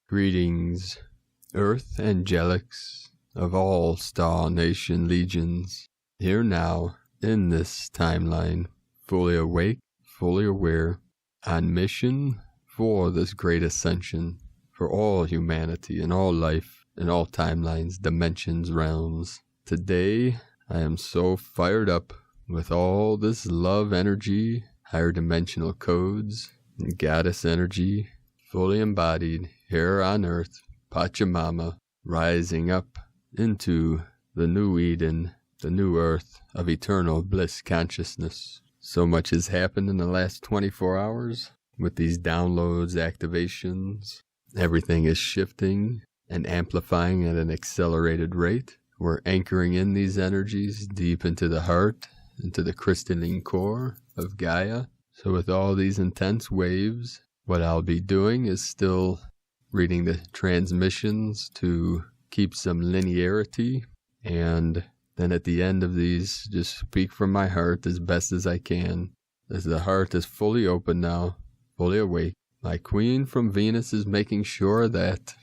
Greetings, Earth Angelics of all Star Nation legions, here now in this timeline, fully awake, fully aware, on mission for this great ascension for all humanity and all life in all timelines, dimensions, realms. Today, I am so fired up with all this love energy, higher dimensional codes, and goddess energy, fully embodied here on Earth, Pachamama, rising up into the new Eden, the new Earth of eternal bliss consciousness. So much has happened in the last 24 hours with these downloads, activations. Everything is shifting and amplifying at an accelerated rate. We're anchoring in these energies deep into the heart, into the crystalline core of Gaia. So with all these intense waves, what I'll be doing is still reading the transmissions to keep some linearity, and then at the end of these, just speak from my heart as best as I can, as the heart is fully open now, fully awake. My queen from Venus is making sure that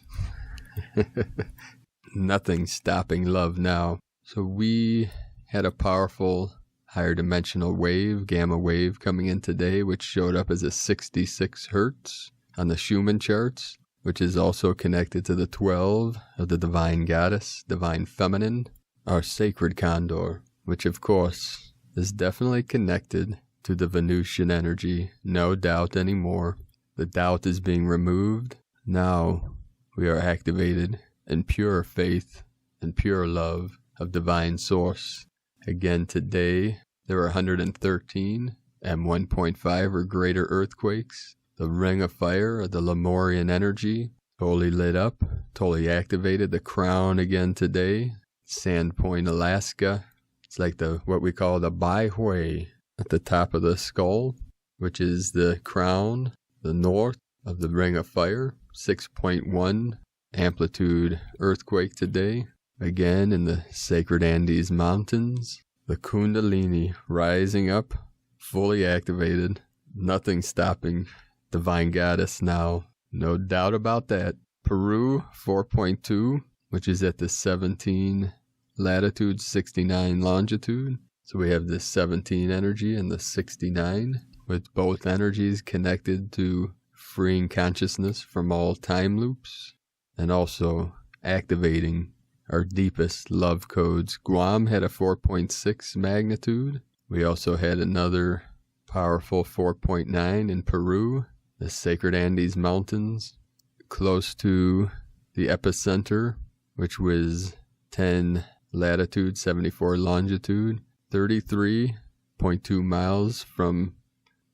nothing's stopping love now. So we had a powerful higher dimensional wave, gamma wave, coming in today, which showed up as a 66 hertz on the Schumann charts, which is also connected to the 12 of the divine goddess, divine feminine, our sacred condor, which of course is definitely connected to the Venusian energy. No doubt anymore. The doubt is being removed. Now we are activated in pure faith and pure love of divine source. Again today, there are 113 M1.5 or greater earthquakes. The ring of fire of the Lemurian energy totally lit up, totally activated. The crown again today, Sandpoint, Alaska. It's like what we call the Bai Hui at the top of the skull, which is the crown, the north of the ring of fire. 6.1 amplitude earthquake today. Again in the sacred Andes Mountains. The Kundalini rising up, fully activated, nothing stopping divine goddess now, no doubt about that. Peru 4.2, which is at the 17 latitude, 69 longitude. So we have the 17 energy and the 69, with both energies connected to freeing consciousness from all time loops, and also activating our deepest love codes. Guam had a 4.6 magnitude. We also had another powerful 4.9 in Peru, the sacred Andes Mountains, close to the epicenter, which was 10 latitude, 74 longitude, 33.2 miles from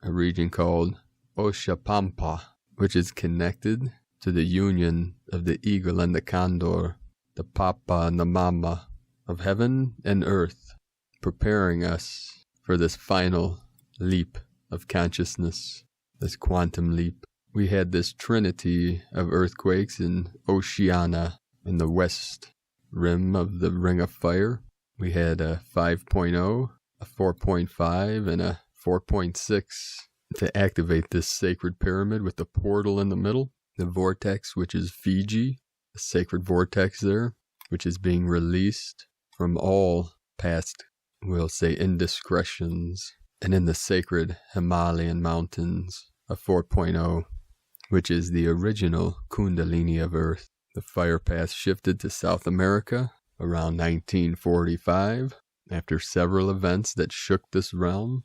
a region called Oxapampa, which is connected to the union of the eagle and the condor, the Papa and the Mama of heaven and earth, preparing us for this final leap of consciousness, this quantum leap. We had this trinity of earthquakes in Oceania, in the west rim of the Ring of Fire. We had a 5.0, a 4.5, and a 4.6 to activate this sacred pyramid with the portal in the middle, the vortex, which is Fiji, the sacred vortex there, which is being released from all past, we'll say, indiscretions, and in the sacred Himalayan mountains, a 4.0, which is the original Kundalini of Earth. The fire path shifted to South America around 1945 after several events that shook this realm,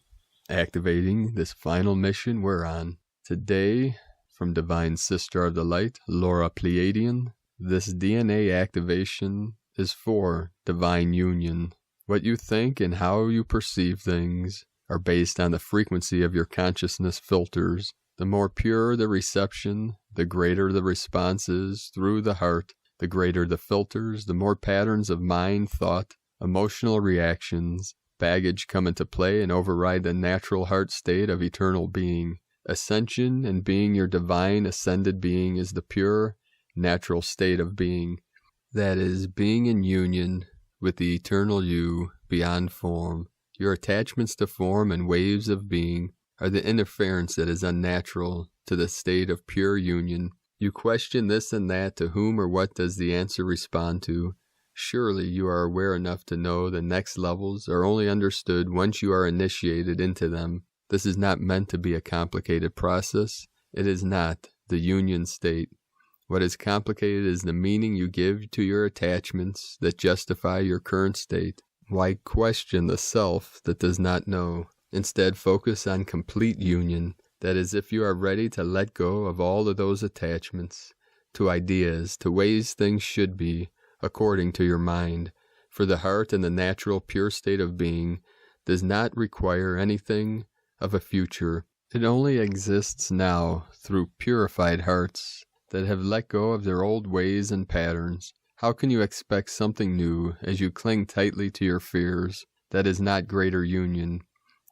activating this final mission we're on. Today, from Divine Sister of the Light, Laura Pleiadian, this DNA activation is for divine union. What you think and how you perceive things are based on the frequency of your consciousness filters. The more pure the reception, the greater the response is through the heart, the greater the filters, the more patterns of mind, thought, emotional reactions, baggage come into play and override the natural heart state of eternal being. Ascension and being your divine ascended being is the pure, natural state of being. That is, being in union with the eternal you beyond form. Your attachments to form and waves of being are the interference that is unnatural to the state of pure union. You question this and that, to whom or what does the answer respond to? Surely you are aware enough to know the next levels are only understood once you are initiated into them. This is not meant to be a complicated process. It is not the union state. What is complicated is the meaning you give to your attachments that justify your current state. Why question the self that does not know? Instead, focus on complete union. That is, if you are ready to let go of all of those attachments, to ideas, to ways things should be, according to your mind. For the heart in the natural pure state of being does not require anything of a future. It only exists now through purified hearts that have let go of their old ways and patterns. How can you expect something new as you cling tightly to your fears? That is not greater union.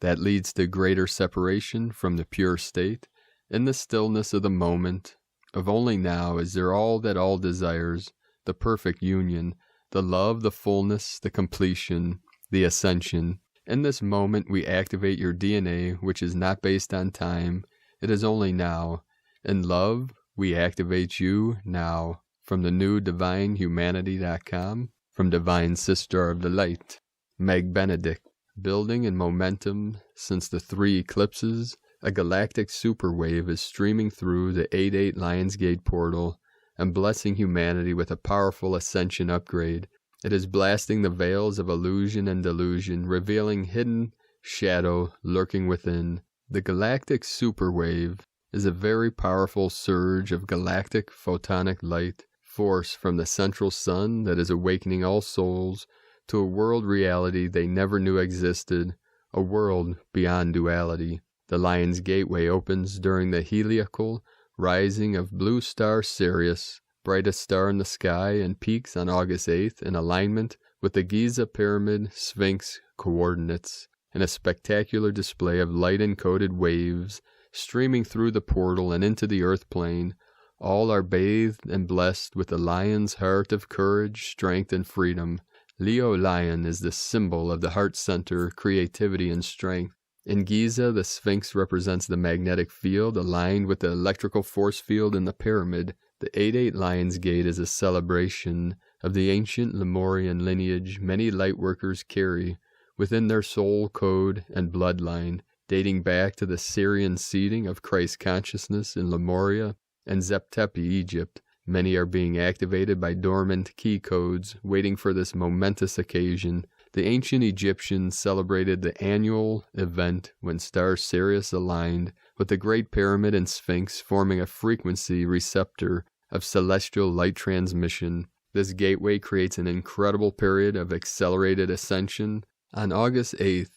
That leads to greater separation from the pure state. In the stillness of the moment, of only now, is there all that all desires, the perfect union, the love, the fullness, the completion, the ascension. In this moment we activate your DNA, which is not based on time. It is only now. In love, we activate you now. From the new divinehumanity.com, from Divine Sister of the Light, Meg Benedict. Building in momentum since the 3 eclipses, a galactic superwave is streaming through the 8-8 Lionsgate portal and blessing humanity with a powerful ascension upgrade. It is blasting the veils of illusion and delusion, revealing hidden shadow lurking within. The galactic superwave is a very powerful surge of galactic photonic light, force from the central sun that is awakening all souls to a world reality they never knew existed, a world beyond duality. The Lion's Gateway opens during the heliacal rising of blue star Sirius, brightest star in the sky, and peaks on August 8th in alignment with the Giza Pyramid Sphinx coordinates, in a spectacular display of light-encoded waves streaming through the portal and into the earth plane. All are bathed and blessed with the lion's heart of courage, strength, and freedom. Leo Lion is the symbol of the heart center, creativity, and strength. In Giza, the Sphinx represents the magnetic field aligned with the electrical force field in the pyramid. The 8-8 Lion's Gate is a celebration of the ancient Lemurian lineage many lightworkers carry within their soul code and bloodline, dating back to the Syrian seeding of Christ consciousness in Lemuria and Zeptepi, Egypt. Many are being activated by dormant key codes, waiting for this momentous occasion. The ancient Egyptians celebrated the annual event when star Sirius aligned with the Great Pyramid and Sphinx, forming a frequency receptor of celestial light transmission. This gateway creates an incredible period of accelerated ascension. On August 8th,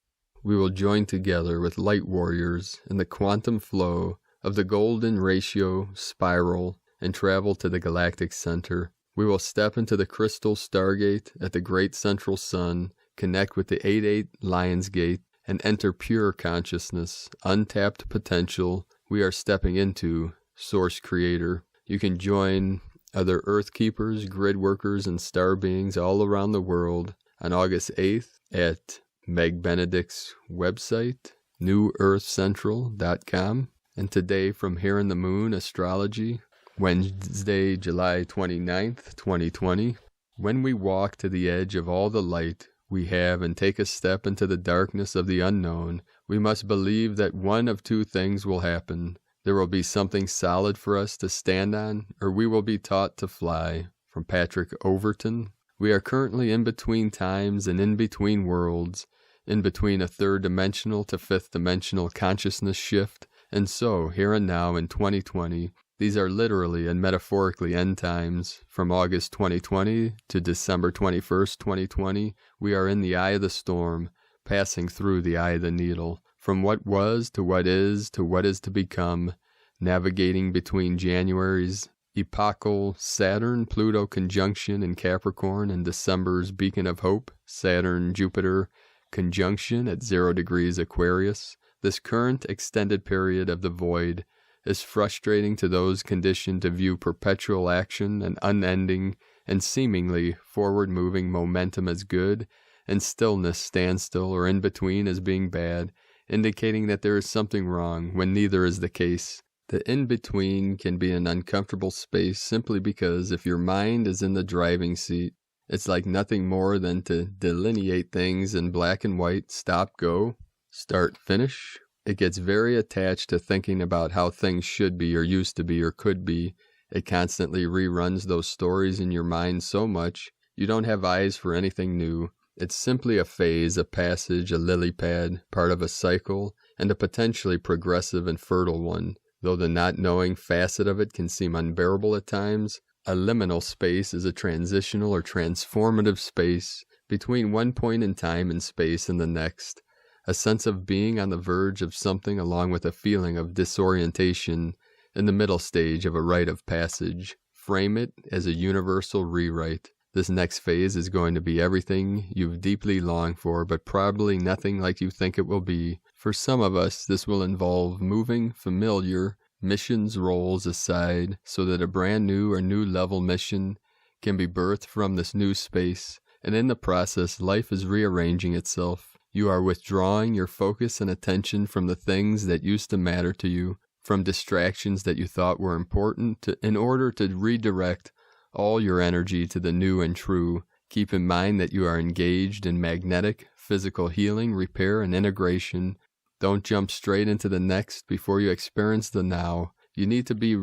we will join together with light warriors in the quantum flow of the golden ratio spiral and travel to the galactic center. We will step into the crystal stargate at the great central sun, connect with the 8-8 Lion's Gate, and enter pure consciousness, untapped potential. We are stepping into Source Creator. You can join other Earth Keepers, grid workers, and star beings all around the world on August 8th at Meg Benedict's website, newearthcentral.com. And today from Here in the Moon Astrology, Wednesday, July 29th, 2020. When we walk to the edge of all the light we have and take a step into the darkness of the unknown, we must believe that one of 2 things will happen. There will be something solid for us to stand on, or we will be taught to fly. From Patrick Overton. We are currently in between times and in between worlds, in between a 3rd dimensional to 5th dimensional consciousness shift, and so, here and now in 2020, these are literally and metaphorically end times. From August 2020 to December 21st, 2020, we are in the eye of the storm, passing through the eye of the needle. From what was to what is to become, navigating between January's epochal Saturn-Pluto conjunction in Capricorn and December's beacon of hope, Saturn-Jupiter conjunction at 0 degrees Aquarius. This current extended period of the void is frustrating to those conditioned to view perpetual action and unending and seemingly forward-moving momentum as good, and stillness, standstill, or in between as being bad, indicating that there is something wrong when neither is the case. The in-between can be an uncomfortable space simply because if your mind is in the driving seat, it's like nothing more than to delineate things in black and white, stop, go, start, finish. It gets very attached to thinking about how things should be or used to be or could be. It constantly reruns those stories in your mind so much, you don't have eyes for anything new. It's simply a phase, a passage, a lily pad, part of a cycle, and a potentially progressive and fertile one. Though the not knowing facet of it can seem unbearable at times, a liminal space is a transitional or transformative space between one point in time and space and the next. A sense of being on the verge of something along with a feeling of disorientation in the middle stage of a rite of passage. Frame it as a universal rewrite. This next phase is going to be everything you've deeply longed for, but probably nothing like you think it will be. For some of us, this will involve moving familiar missions roles aside so that a brand new or new level mission can be birthed from this new space, and in the process, life is rearranging itself. You are withdrawing your focus and attention from the things that used to matter to you, from distractions that you thought were important, in order to redirect all your energy to the new and true. Keep in mind that you are engaged in magnetic, physical healing, repair, and integration. Don't jump straight into the next before you experience the now. You need to be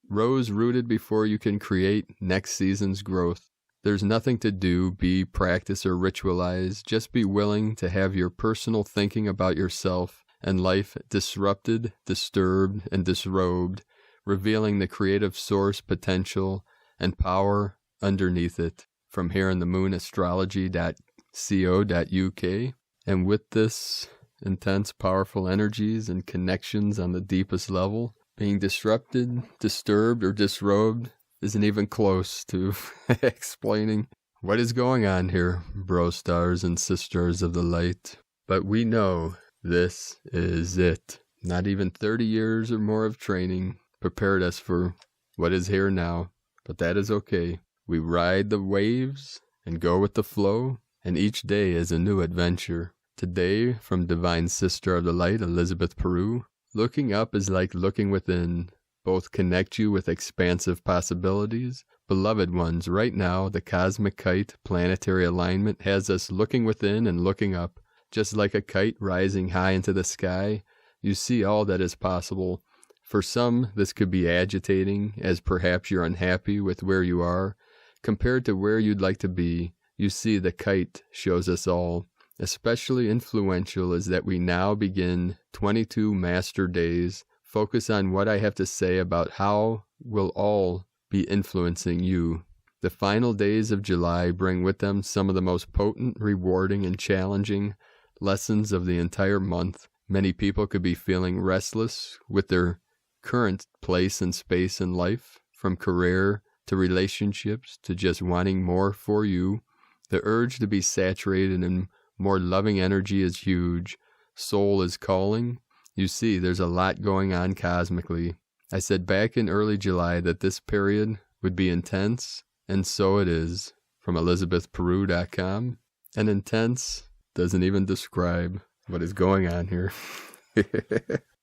rose-rooted before you can create next season's growth. There's nothing to do, be, practice, or ritualize. Just be willing to have your personal thinking about yourself and life disrupted, disturbed, and disrobed, revealing the creative source potential and power underneath it. From here in the moonastrology.co.uk. And with this intense, powerful energies and connections on the deepest level, being disrupted, disturbed, or disrobed isn't even close to explaining what is going on here, bro stars and sisters of the light. But we know this is it. Not even 30 years or more of training prepared us for what is here now. But that is okay. We ride the waves and go with the flow, and each day is a new adventure. Today, from Divine Sister of the Light, Elizabeth Peru, looking up is like looking within. Both connect you with expansive possibilities. Beloved ones, right now, the cosmic kite planetary alignment has us looking within and looking up. Just like a kite rising high into the sky, you see all that is possible. For some, this could be agitating, as perhaps you're unhappy with where you are. Compared to where you'd like to be, you see the kite shows us all. Especially influential is that we now begin 22 master days. Focus on what I have to say about how we'll all be influencing you. The final days of July bring with them some of the most potent, rewarding, and challenging lessons of the entire month. Many people could be feeling restless with their current place and space in life, from career to relationships to just wanting more for you. The urge to be saturated in more loving energy is huge. Soul is calling. You see, there's a lot going on cosmically. I said back in early July that this period would be intense, and so it is. From ElizabethPeru.com. And intense doesn't even describe what is going on here.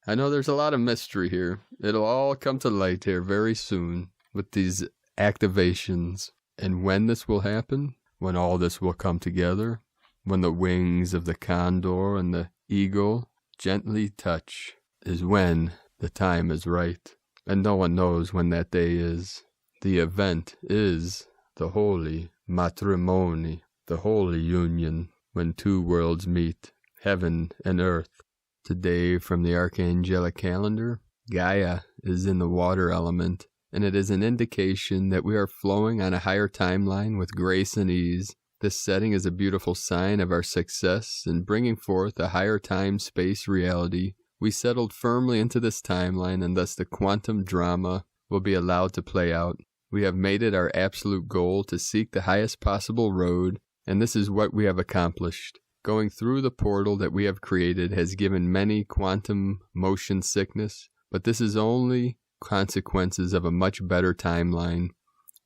I know there's a lot of mystery here. It'll all come to light here very soon with these activations. And when this will happen, when all this will come together, when the wings of the condor and the eagle gently touch, is when the time is right. And no one knows when that day is. The event is the holy matrimony, the holy union, when two worlds meet, heaven and earth. Today, from the Archangelic calendar, Gaia is in the water element, and it is an indication that we are flowing on a higher timeline with grace and ease. This setting is a beautiful sign of our success in bringing forth a higher time-space reality. We settled firmly into this timeline, and thus the quantum drama will be allowed to play out. We have made it our absolute goal to seek the highest possible road, and this is what we have accomplished. Going through the portal that we have created has given many quantum motion sickness, but this is only consequences of a much better timeline.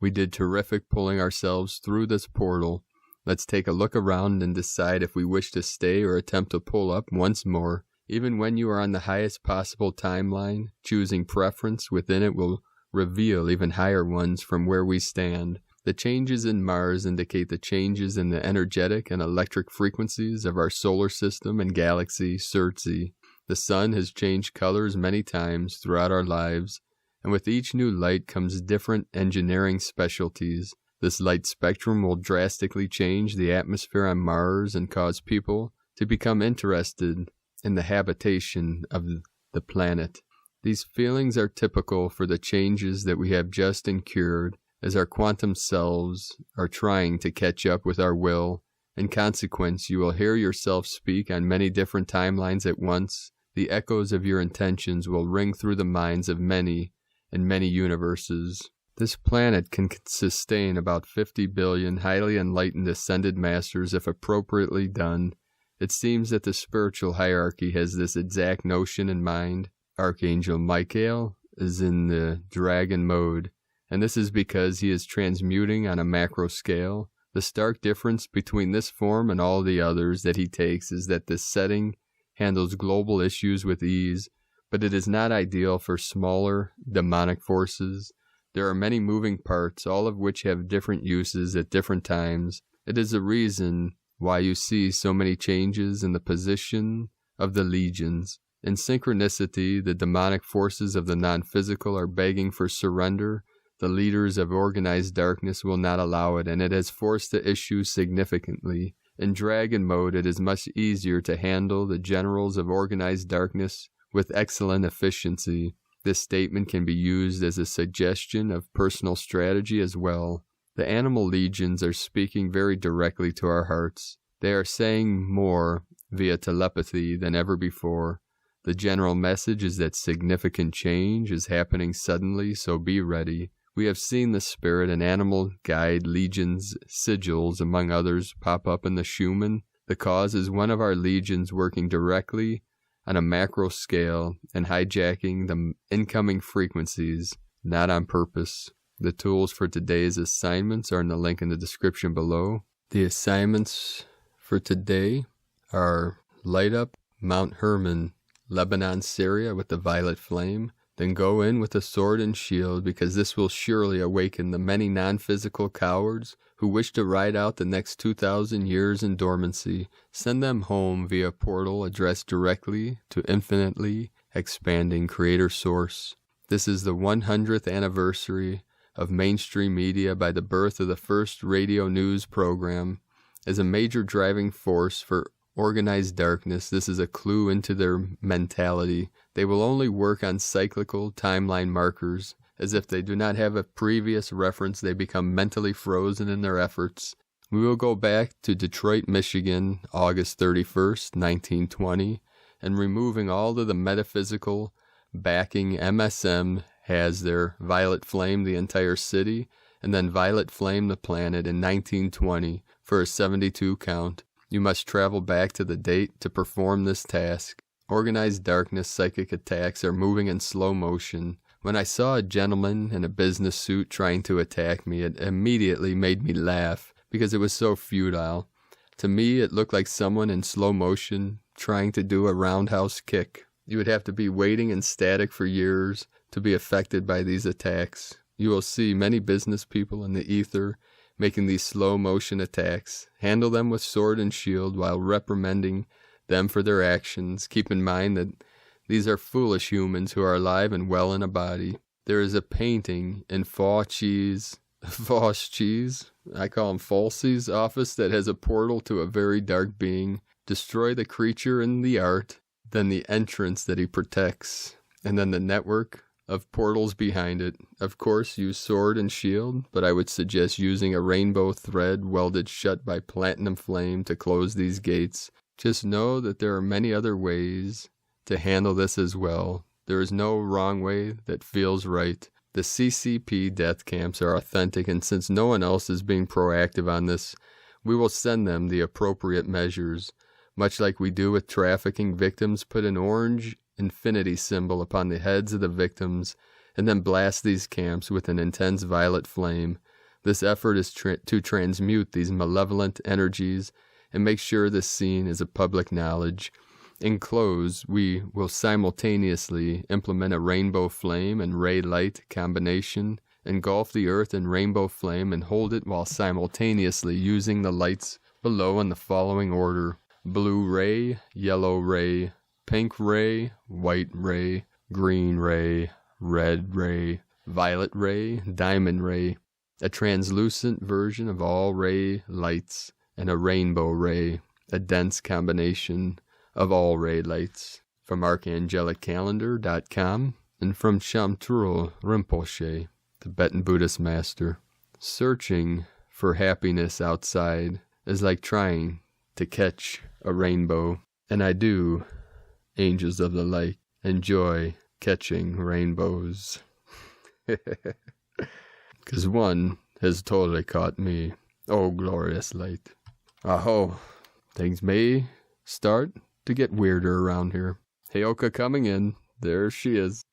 We did terrific pulling ourselves through this portal. Let's take a look around and decide if we wish to stay or attempt to pull up once more. Even when you are on the highest possible timeline, choosing preference within it will reveal even higher ones from where we stand. The changes in Mars indicate the changes in the energetic and electric frequencies of our solar system and galaxy, Surtsey. The sun has changed colors many times throughout our lives, and with each new light comes different engineering specialties. This light spectrum will drastically change the atmosphere on Mars and cause people to become interested in the habitation of the planet. These feelings are typical for the changes that we have just incurred, as our quantum selves are trying to catch up with our will. In consequence, you will hear yourself speak on many different timelines at once. The echoes of your intentions will ring through the minds of many in many universes. This planet can sustain about 50 billion highly enlightened ascended masters if appropriately done. It seems that the spiritual hierarchy has this exact notion in mind. Archangel Michael is in the dragon mode, and this is because he is transmuting on a macro scale. The stark difference between this form and all the others that he takes is that this setting handles global issues with ease, but it is not ideal for smaller demonic forces. There are many moving parts, all of which have different uses at different times. It is the reason why you see so many changes in the position of the legions. In synchronicity, the demonic forces of the non-physical are begging for surrender. The leaders of organized darkness will not allow it, and it has forced the issue significantly. In dragon mode, it is much easier to handle the generals of organized darkness with excellent efficiency. This statement can be used as a suggestion of personal strategy as well. The animal legions are speaking very directly to our hearts. They are saying more via telepathy than ever before. The general message is that significant change is happening suddenly, so be ready. We have seen the spirit and animal guide legions' sigils, among others, pop up in the Schumann. The cause is one of our legions working directly on a macro scale and hijacking the incoming frequencies, not on purpose. The tools for today's assignments are in the link in the description below. The assignments for today are light up Mount Hermon, Lebanon, Syria with the violet flame. Then go in with a sword and shield, because this will surely awaken the many non-physical cowards who wish to ride out the next 2,000 years in dormancy. Send them home via portal addressed directly to infinitely expanding Creator Source. This is the 100th anniversary of mainstream media by the birth of the first radio news program. As a major driving force for organized darkness, this is a clue into their mentality. They will only work on cyclical timeline markers. As if they do not have a previous reference, they become mentally frozen in their efforts. We will go back to Detroit, Michigan, August 31st, 1920, and removing all of the metaphysical backing. MSM has their violet flame the entire city, and then violet flame the planet in 1920 for a 72 count. You must travel back to the date to perform this task. Organized darkness psychic attacks are moving in slow motion. When I saw a gentleman in a business suit trying to attack me, it immediately made me laugh because it was so futile. To me, it looked like someone in slow motion trying to do a roundhouse kick. You would have to be waiting in static for years to be affected by these attacks. You will see many business people in the ether making these slow motion attacks. Handle them with sword and shield while reprimanding them for their actions. Keep in mind that these are foolish humans who are alive and well in a body. There is a painting in Fauci's, I call him Falsey's office, that has a portal to a very dark being. Destroy the creature in the art, then the entrance that he protects, and then the network of portals behind it. Of course, use sword and shield, but I would suggest using a rainbow thread welded shut by platinum flame to close these gates. Just know that there are many other ways to handle this as well. There is no wrong way that feels right. The CCP death camps are authentic, and since no one else is being proactive on this, we will send them the appropriate measures. Much like we do with trafficking victims, put an orange infinity symbol upon the heads of the victims, and then blast these camps with an intense violet flame. This effort is to transmute these malevolent energies and make sure this scene is a public knowledge. In close, we will simultaneously implement a rainbow flame and ray light combination, engulf the earth in rainbow flame and hold it while simultaneously using the lights below in the following order: blue ray, yellow ray, pink ray, white ray, green ray, red ray, violet ray, diamond ray, a translucent version of all ray lights, and a rainbow ray, a dense combination of all ray lights. From archangeliccalendar.com and from Shamtrul Rinpoche, Tibetan Buddhist master. Searching for happiness outside is like trying to catch a rainbow, and I do, angels of the light, enjoy catching rainbows. 'Cause one has totally caught me. Oh, glorious light. Aho, things may start to get weirder around here. Heyoka coming in. There she is.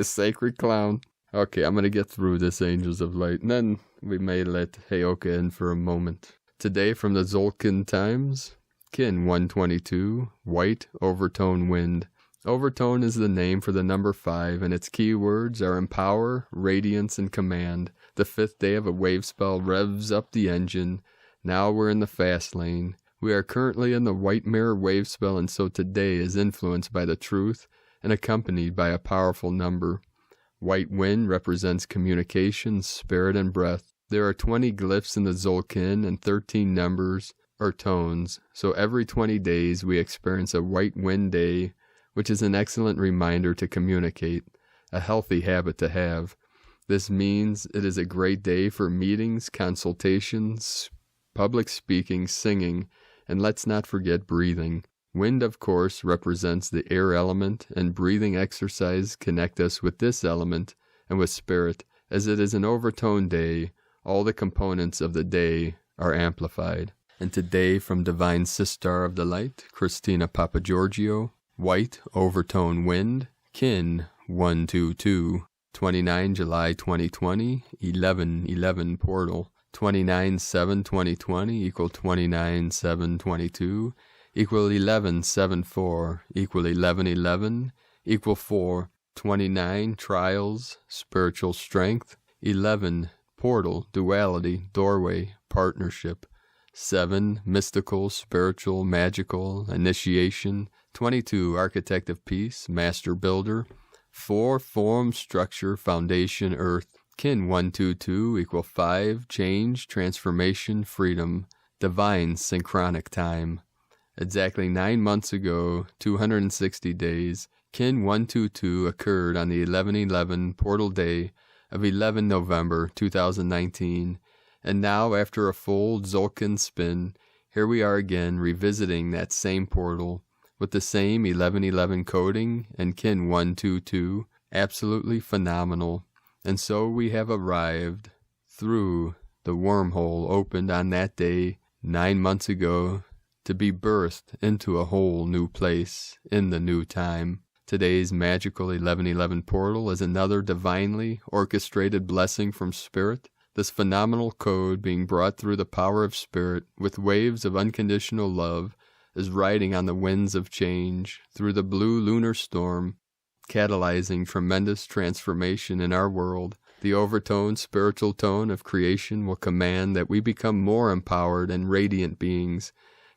Sacred clown. Okay, I'm going to get through this, angels of light, and then we may let Heyoka in for a moment. Today from the Zolkin Times, Kin 122, White Overtone Wind. Overtone is the name for the number 5, and its keywords are empower, radiance, and command. The 5th day of a wave spell revs up the engine. Now we're in the fast lane. We are currently in the white mirror wave spell, and so today is influenced by the truth and accompanied by a powerful number. White wind represents communication, spirit, and breath. There are 20 glyphs in the Zolkin and 13 numbers or tones, so every 20 days we experience a white wind day, which is an excellent reminder to communicate, a healthy habit to have. This means it is a great day for meetings, consultations, public speaking, singing, and let's not forget breathing. Wind, of course, represents the air element, and breathing exercise connect us with this element and with spirit. As it is an overtone day, all the components of the day are amplified. And today from Divine Sistar of the Light, Christina Papagiorgio, White Overtone Wind, Kin 122, 29 July 2020, 11:11 portal. 29/7/2020 equal 29/7/22 equal 11/7/4 equal 11/11 equal 4. 29 trials, spiritual strength. 11 portal, duality, doorway, partnership. 7 mystical, spiritual, magical, initiation. 22 architect of peace, master builder. 4 form, structure, foundation, earth. Kin 122 equal 5, change, transformation, freedom, divine synchronic time. Exactly 9 months ago, 260 days, Kin 122 occurred on the 11/11 portal day of 11 November 2019, and now after a full Zolkin spin, here we are again revisiting that same portal with the same 11/11 coding and Kin 122, absolutely phenomenal. And so we have arrived through the wormhole opened on that day 9 months ago to be birthed into a whole new place in the new time. Today's magical 11/11 portal is another divinely orchestrated blessing from Spirit. This phenomenal code being brought through the power of Spirit with waves of unconditional love is riding on the winds of change through the blue lunar storm, catalyzing tremendous transformation in our world. The overtone spiritual tone of creation will command that we become more empowered and radiant beings,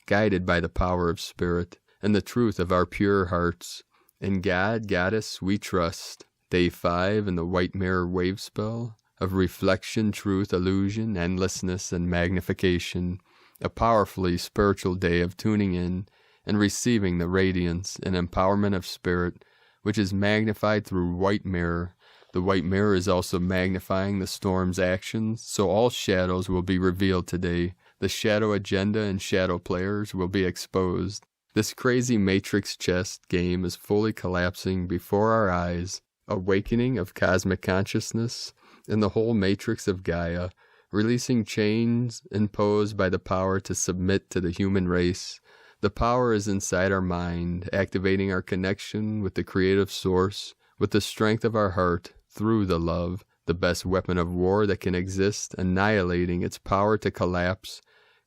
guided by the power of Spirit and the truth of our pure hearts. In God, Goddess, we trust. Day 5 in the white mirror wave spell of reflection, truth, illusion, endlessness, and magnification. A powerfully spiritual day of tuning in and receiving the radiance and empowerment of Spirit, which is magnified through white mirror. The white mirror is also magnifying the storm's actions, so all shadows will be revealed today. The shadow agenda and shadow players will be exposed. This crazy matrix chess game is fully collapsing before our eyes. Awakening of cosmic consciousness in the whole matrix of Gaia, releasing chains imposed by the power to submit to the human race. The power is inside our mind, activating our connection with the creative source, with the strength of our heart, through the love, the best weapon of war that can exist, annihilating its power to collapse,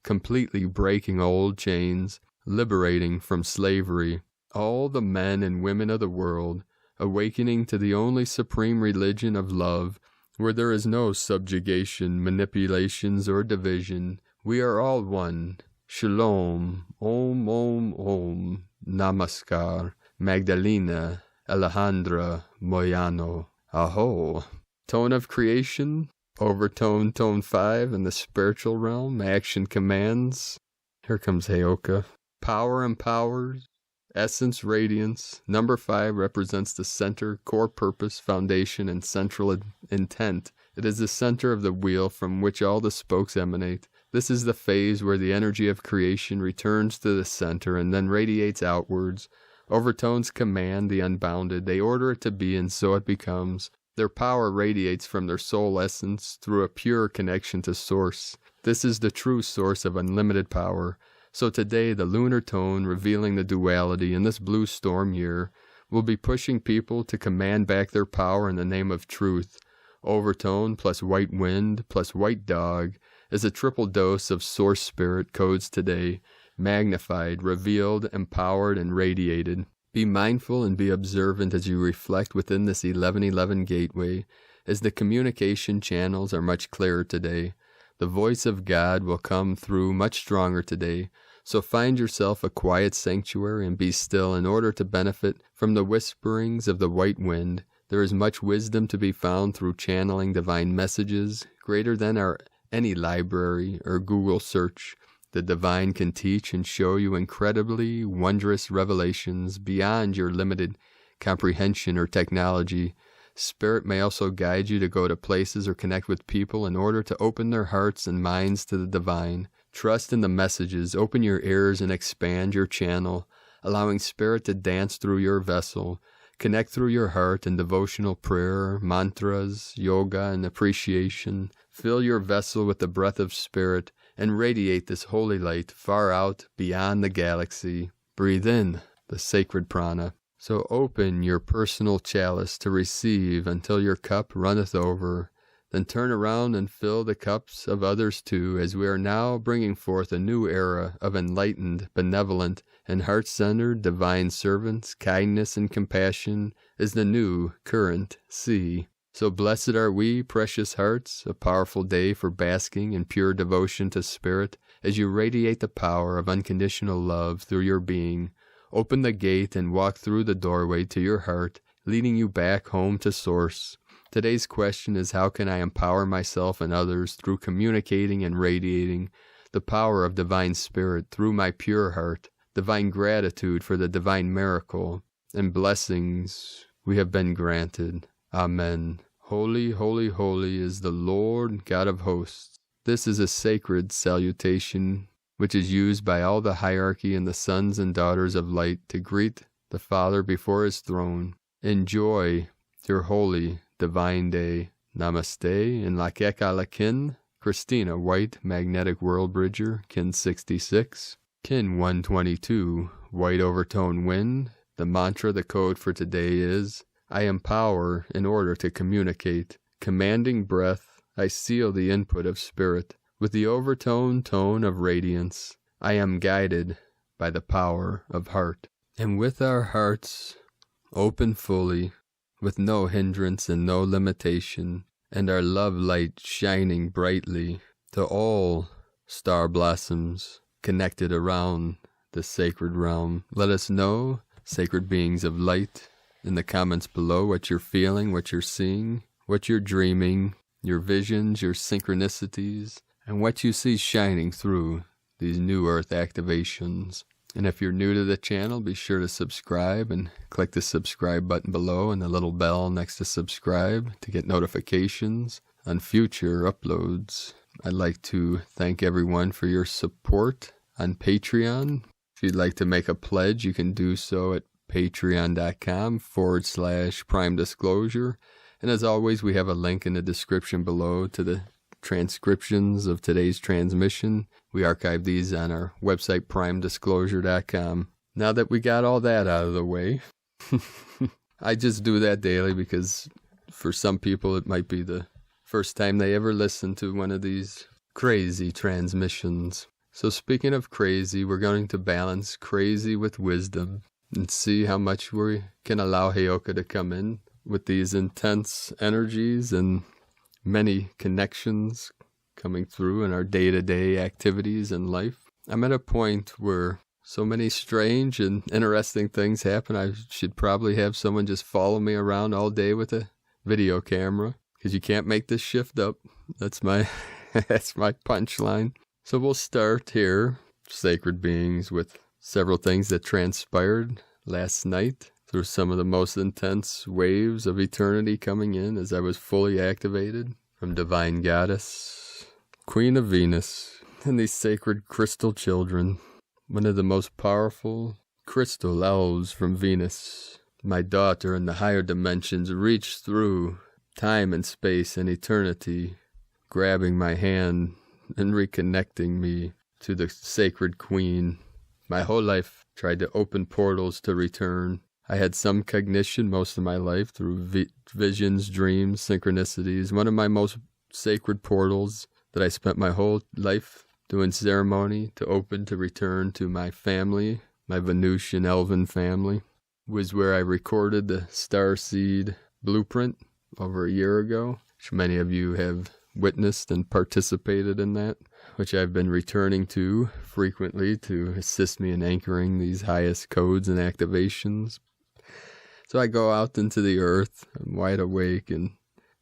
completely breaking old chains, liberating from slavery. all the men and women of the world, awakening to the only supreme religion of love, where there is no subjugation, manipulations, or division. We are all one. Shalom, Om, Om, Om, Namaskar, Magdalena, Alejandra, Moyano, Aho. Tone of creation, overtone, tone 5 in the spiritual realm, action commands. Here comes Heyoka. Power empowers, essence radiance. Number 5 represents the center, core purpose, foundation, and central intent. It is the center of the wheel from which all the spokes emanate. This is the phase where the energy of creation returns to the center and then radiates outwards. Overtones command the unbounded. They order it to be, and so it becomes. Their power radiates from their soul essence through a pure connection to Source. This is the true source of unlimited power. So today, the lunar tone, revealing the duality in this blue storm year, will be pushing people to command back their power in the name of truth. Overtone plus white wind plus white dog is a triple dose of Source Spirit codes today, magnified, revealed, empowered, and radiated. Be mindful and be observant as you reflect within this 1111 gateway, as the communication channels are much clearer today. The voice of God will come through much stronger today, so find yourself a quiet sanctuary and be still in order to benefit from the whisperings of the white wind. There is much wisdom to be found through channeling divine messages, greater than any library or Google search. The divine can teach and show you incredibly wondrous revelations beyond your limited comprehension or technology. Spirit may also guide you to go to places or connect with people in order to open their hearts and minds to the divine. Trust in the messages, open your ears and expand your channel, allowing Spirit to dance through your vessel. Connect through your heart in devotional prayer, mantras, yoga, and appreciation. Fill your vessel with the breath of Spirit and radiate this holy light far out beyond the galaxy. Breathe in the sacred prana. So open your personal chalice to receive until your cup runneth over. Then turn around and fill the cups of others too, as we are now bringing forth a new era of enlightened, benevolent, and heart-centered divine servants. Kindness and compassion is the new current sea. So blessed are we, precious hearts, a powerful day for basking in pure devotion to Spirit, as you radiate the power of unconditional love through your being. Open the gate and walk through the doorway to your heart, leading you back home to Source. Today's question is, how can I empower myself and others through communicating and radiating the power of Divine Spirit through my pure heart, divine gratitude for the divine miracle and blessings we have been granted. Amen. Holy, holy, holy is the Lord God of hosts. This is a sacred salutation which is used by all the hierarchy and the sons and daughters of light to greet the Father before his throne. Enjoy your holy, divine day. Namaste. In Lakeka Lakin, Christina White, Magnetic World Bridger, Kin 66. Kin 122, White Overtone Wind. The mantra, the code for today is, I empower in order to communicate. Commanding breath, I seal the input of Spirit with the overtone tone of radiance. I am guided by the power of heart. And with our hearts open fully, with no hindrance and no limitation, and our love light shining brightly to all star blossoms connected around the sacred realm. Let us know, sacred beings of light, in the comments below what you're feeling, what you're seeing, what you're dreaming, your visions, your synchronicities, and what you see shining through these new earth activations. And if you're new to the channel, be sure to subscribe and click the subscribe button below and the little bell next to subscribe to get notifications on future uploads. I'd like to thank everyone for your support on Patreon. If you'd like to make a pledge, you can do so at patreon.com/Prime Disclosure. And as always, we have a link in the description below to the transcriptions of today's transmission. We archive these on our website, primedisclosure.com. Now that we got all that out of the way, I just do that daily because for some people it might be the first time they ever listen to one of these crazy transmissions. So speaking of crazy, we're going to balance crazy with wisdom. and see how much we can allow Heyoka to come in with these intense energies and many connections coming through in our day-to-day activities in life. I'm at a point where so many strange and interesting things happen. I should probably have someone just follow me around all day with a video camera, because you can't make this shift up. That's my that's my punchline. So we'll start here, sacred beings, with several things that transpired last night through some of the most intense waves of eternity coming in as I was fully activated from Divine Goddess, Queen of Venus, and these sacred crystal children, one of the most powerful crystal elves from Venus. My daughter in the higher dimensions reached through time and space and eternity, grabbing my hand and reconnecting me to the sacred queen. My whole life tried to open portals to return. I had some cognition most of my life through visions, dreams, synchronicities. One of my most sacred portals that I spent my whole life doing ceremony to open to return to my family, my Venusian elven family, was where I recorded the Starseed blueprint over a year ago, which many of you have witnessed and participated in that, which I've been returning to frequently to assist me in anchoring these highest codes and activations. So I go out into the earth, I'm wide awake, and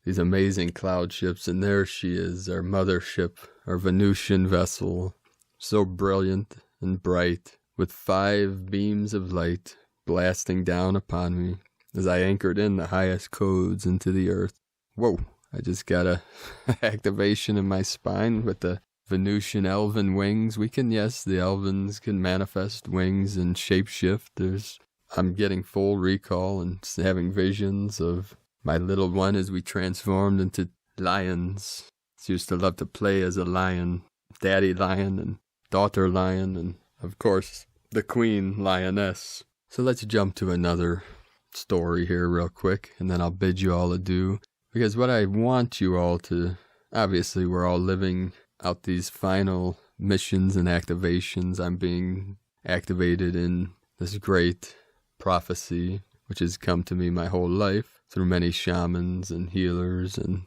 these amazing cloud ships, and there she is, our mothership, our Venusian vessel, so brilliant and bright, with 5 beams of light blasting down upon me as I anchored in the highest codes into the earth. Whoa, I just got a activation in my spine with the Venusian elven wings. The elvens can manifest wings and shapeshift. I'm getting full recall and having visions of my little one as we transformed into lions. She used to love to play as a lion, daddy lion and daughter lion, and of course the queen lioness. So let's jump to another story here real quick, and then I'll bid you all adieu. Because what I want you all to, obviously we're all living out these final missions and activations. I'm being activated in this great prophecy, which has come to me my whole life through many shamans and healers and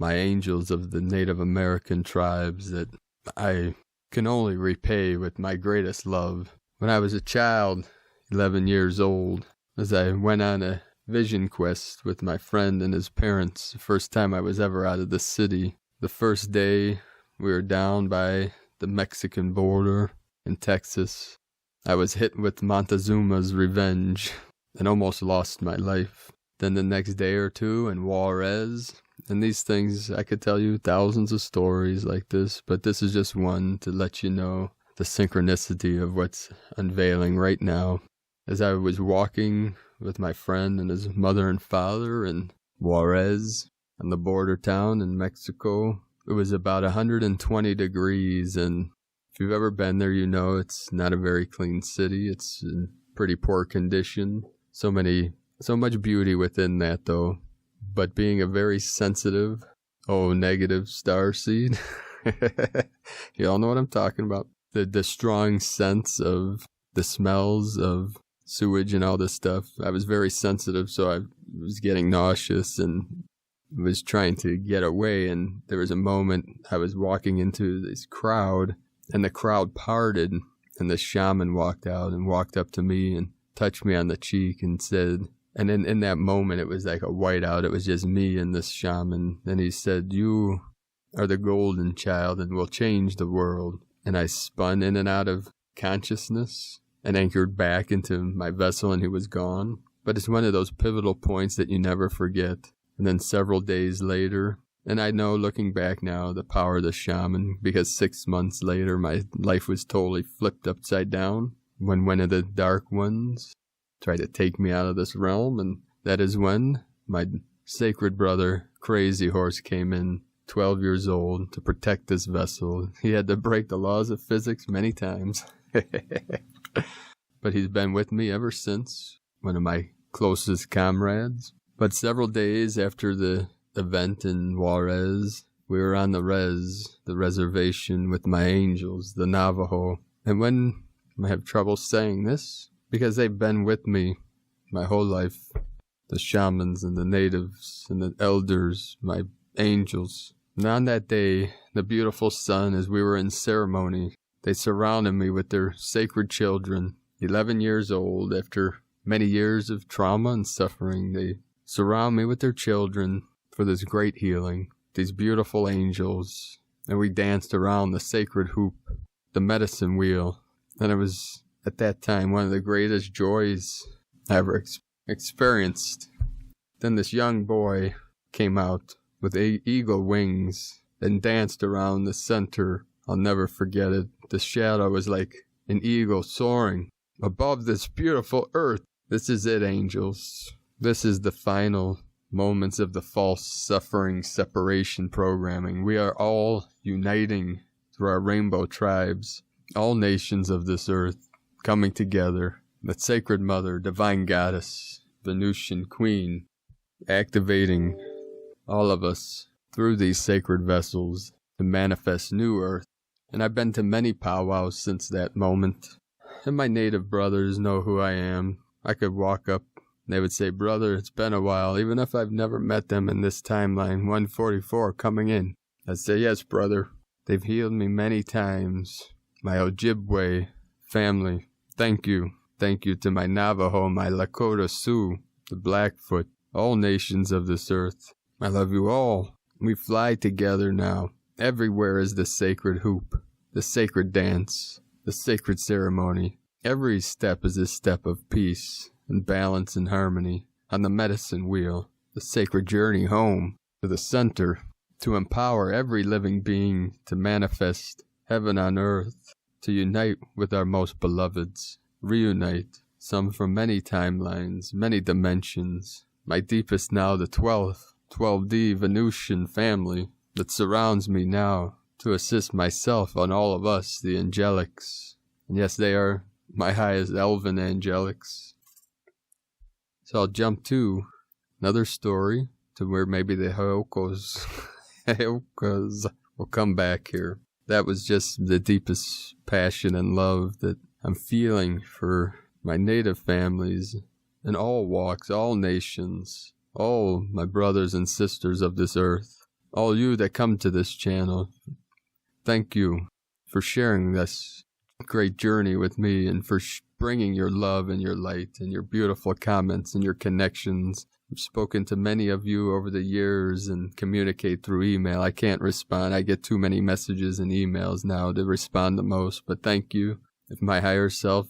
my angels of the Native American tribes that I can only repay with my greatest love. When I was a child, 11 years old, as I went on a vision quest with my friend and his parents, the first time I was ever out of the city. The first day we were down by the Mexican border in Texas. I was hit with Montezuma's revenge and almost lost my life. Then the next day or two in Juarez, and these things, I could tell you thousands of stories like this, but this is just one to let you know the synchronicity of what's unveiling right now. As I was walking with my friend and his mother and father in Juarez, on the border town in Mexico, it was about 120 degrees, and if you've ever been there, you know it's not a very clean city. It's in pretty poor condition. So much beauty within that, though. But being a very sensitive, negative starseed, you all know what I'm talking about. The strong sense of the smells of sewage and all this stuff. I was very sensitive, so I was getting nauseous and was trying to get away. And there was a moment I was walking into this crowd, and the crowd parted, and the shaman walked out and walked up to me and touched me on the cheek and said, and in that moment it was like a whiteout. It was just me and this shaman. And he said, "You are the golden child and will change the world." And I spun in and out of consciousness and anchored back into my vessel, and he was gone. But it's one of those pivotal points that you never forget. And then several days later, and I know looking back now the power of the shaman, because 6 months later my life was totally flipped upside down when one of the dark ones tried to take me out of this realm. And that is when my sacred brother Crazy Horse came in, 12 years old, to protect this vessel. He had to break the laws of physics many times. But he's been with me ever since, one of my closest comrades. But several days after the event in Juarez, we were on the reservation with my angels, the Navajo. And when I have trouble saying this, because they've been with me my whole life. The shamans and the natives and the elders, my angels. And on that day, the beautiful sun, as we were in ceremony, they surrounded me with their sacred children, 11 years old. After many years of trauma and suffering, they surround me with their children for this great healing, these beautiful angels. And we danced around the sacred hoop, the medicine wheel. And it was, at that time, one of the greatest joys I ever experienced. Then this young boy came out with eagle wings and danced around the center. I'll never forget it. The shadow was like an eagle soaring above this beautiful earth. This is it, angels. This is the final moments of the false suffering separation programming. We are all uniting through our rainbow tribes, all nations of this earth coming together. The sacred mother, divine goddess, Venusian queen, activating all of us through these sacred vessels to manifest new earth. And I've been to many powwows since that moment. And my native brothers know who I am. I could walk up, they would say, brother, it's been a while, even if I've never met them in this timeline, 144 coming in. I'd say, yes, brother. They've healed me many times. My Ojibwe family, thank you. Thank you to my Navajo, my Lakota Sioux, the Blackfoot, all nations of this earth. I love you all. We fly together now. Everywhere is the sacred hoop, the sacred dance, the sacred ceremony. Every step is a step of peace and balance and harmony on the medicine wheel, the sacred journey home to the center, to empower every living being to manifest heaven on earth, to unite with our most beloveds, reunite, some from many timelines, many dimensions. My deepest now, the 12D Venusian family that surrounds me now to assist myself and all of us, the angelics. And yes, they are my highest elven angelics. So I'll jump to another story to where maybe the Heokos will come back here. That was just the deepest passion and love that I'm feeling for my native families in all walks, all nations, all my brothers and sisters of this earth, all you that come to this channel. Thank you for sharing this great journey with me and for bringing your love and your light and your beautiful comments and your connections. I've spoken to many of you over the years and communicate through email. I can't respond. I get too many messages and emails now to respond to most, but thank you. If my higher self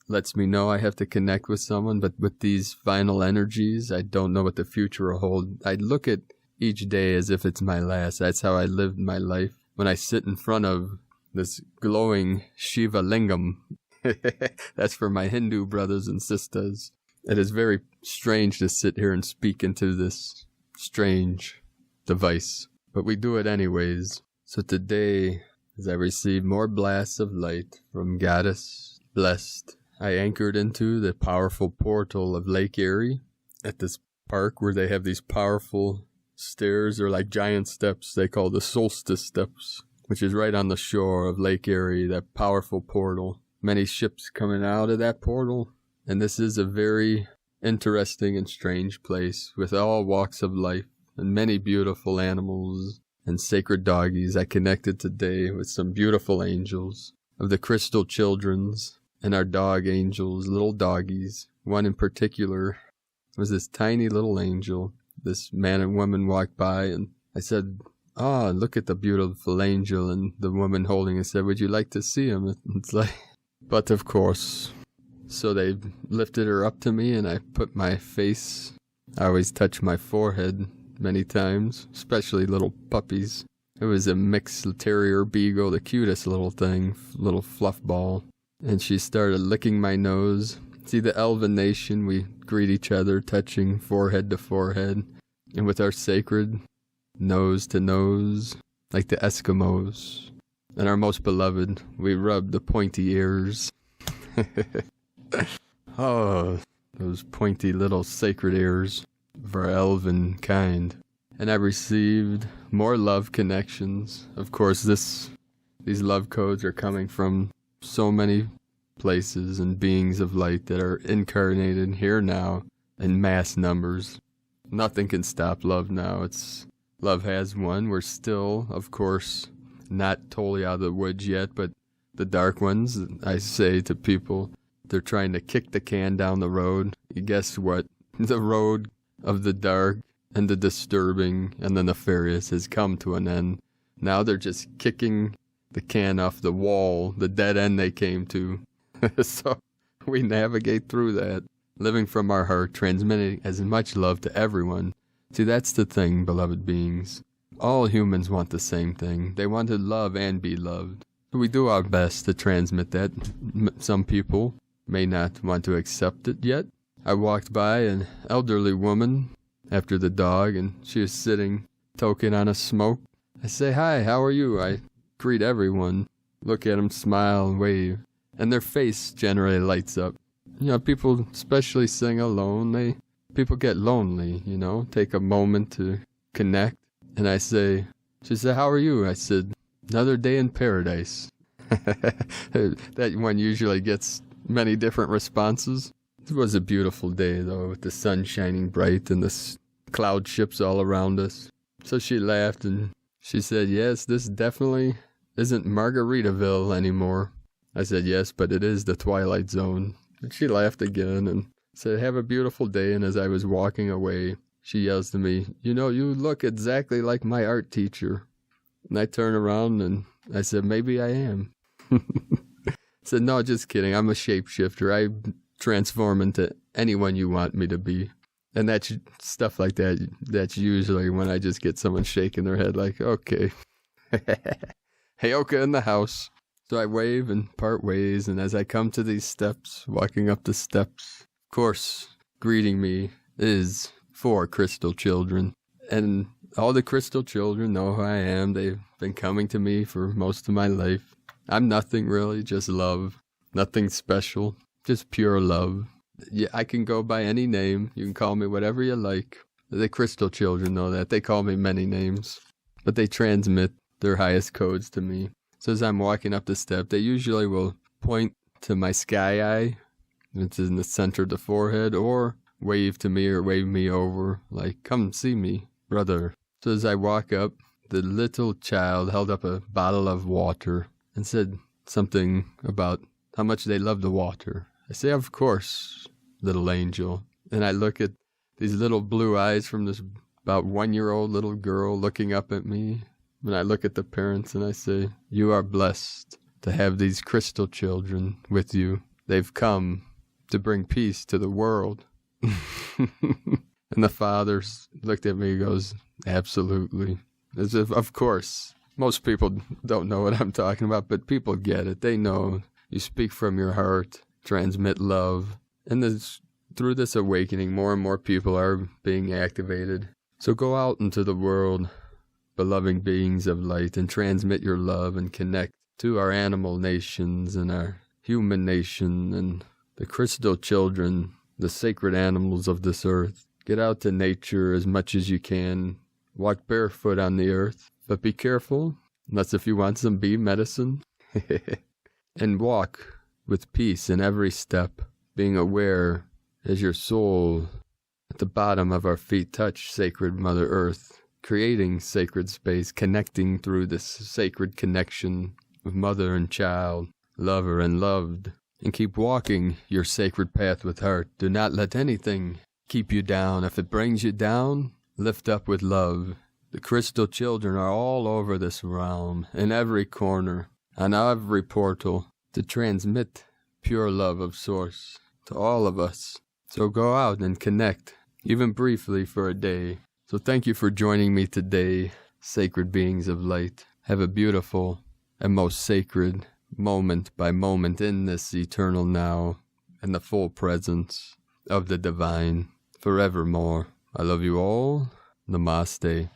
lets me know I have to connect with someone, but with these final energies, I don't know what the future will hold. I look at each day as if it's my last. That's how I lived my life. When I sit in front of this glowing Shiva Lingam, that's for my Hindu brothers and sisters. It is very strange to sit here and speak into this strange device, but we do it anyways. So today, as I receive more blasts of light from Goddess Blessed, I anchored into the powerful portal of Lake Erie at this park where they have these powerful stairs. They're like giant steps. They call the solstice steps, which is right on the shore of Lake Erie, that powerful portal. Many ships coming out of that portal. And this is a very interesting and strange place with all walks of life and many beautiful animals and sacred doggies. I connected today with some beautiful angels of the crystal children's and our dog angels, little doggies. One in particular was this tiny little angel. This man and woman walked by and I said, "Ah, look at the beautiful angel." And the woman holding it said, "Would you like to see him?" It's like, but of course. So they lifted her up to me and I put my face. I always touch my forehead many times, especially little puppies. It was a mixed terrier beagle, the cutest little thing, little fluff ball. And she started licking my nose. See, the elven nation, we greet each other, touching forehead to forehead. And with our sacred nose to nose, like the Eskimos. And our most beloved, we rub the pointy ears. Oh, those pointy little sacred ears of our elven kind. And I received more love connections. Of course, these love codes are coming from so many places and beings of light that are incarnated here now in mass numbers. Nothing can stop love now. Love has won. We're still, of course, not totally out of the woods yet, but the dark ones, I say to people, they're trying to kick the can down the road. Guess what? The road of the dark and the disturbing and the nefarious has come to an end. Now they're just kicking the can off the wall, the dead end they came to. So we navigate through that, living from our heart, transmitting as much love to everyone. See, that's the thing, beloved beings. All humans want the same thing. They want to love and be loved. We do our best to transmit that. Some people may not want to accept it yet. I walked by an elderly woman after the dog, and she was sitting, toking on a smoke. I say, "Hi, how are you?" I greet everyone, look at them, smile, and wave, and their face generally lights up. You know, people, especially sitting alone, people get lonely, you know, take a moment to connect. And I say, she said, "How are you?" I said, "Another day in paradise." That one usually gets many different responses. It was a beautiful day, though, with the sun shining bright and the cloud ships all around us. So she laughed and she said, "Yes, this definitely isn't Margaritaville anymore." I said, "Yes, but it is the Twilight Zone." And she laughed again and said, "Have a beautiful day." And as I was walking away, she yells to me, "You know, you look exactly like my art teacher." And I turn around and I said, "Maybe I am." I said, "No, just kidding. I'm a shapeshifter. I transform into anyone you want me to be." And that's stuff like that. That's usually when I just get someone shaking their head like, "Okay." Heyoka in the house. So I wave and part ways, and as I come to these steps, walking up the steps, of course, greeting me is 4 crystal children. And all the crystal children know who I am. They've been coming to me for most of my life. I'm nothing really, just love. Nothing special, just pure love. Yeah, I can go by any name. You can call me whatever you like. The crystal children know that. They call me many names, but they transmit their highest codes to me. So as I'm walking up the step, they usually will point to my sky eye, which is in the center of the forehead, or wave to me or wave me over, like, "Come see me, brother." So as I walk up, the little child held up a bottle of water and said something about how much they love the water. I say, "Of course, little angel." And I look at these little blue eyes from this about 1-year-old little girl looking up at me. And I look at the parents and I say, "You are blessed to have these crystal children with you. They've come to bring peace to the world." And the father looked at me and goes, "Absolutely." As if, of course, most people don't know what I'm talking about, but people get it. They know you speak from your heart, transmit love. And through this awakening, more and more people are being activated. So go out into the world, beloved beings of light, and transmit your love and connect to our animal nations and our human nation and the crystal children, the sacred animals of this earth. Get out to nature as much as you can. Walk barefoot on the earth, but be careful, unless if you want some bee medicine. And walk with peace in every step, being aware as your soul at the bottom of our feet touch sacred Mother Earth, creating sacred space, connecting through this sacred connection of mother and child, lover and loved. And keep walking your sacred path with heart. Do not let anything keep you down. If it brings you down, lift up with love. The crystal children are all over this realm, in every corner, on every portal, to transmit pure love of Source to all of us. So go out and connect, even briefly for a day. So thank you for joining me today, sacred beings of light. Have a beautiful and most sacred moment by moment in this eternal now, in the full presence of the divine, forevermore. I love you all. Namaste.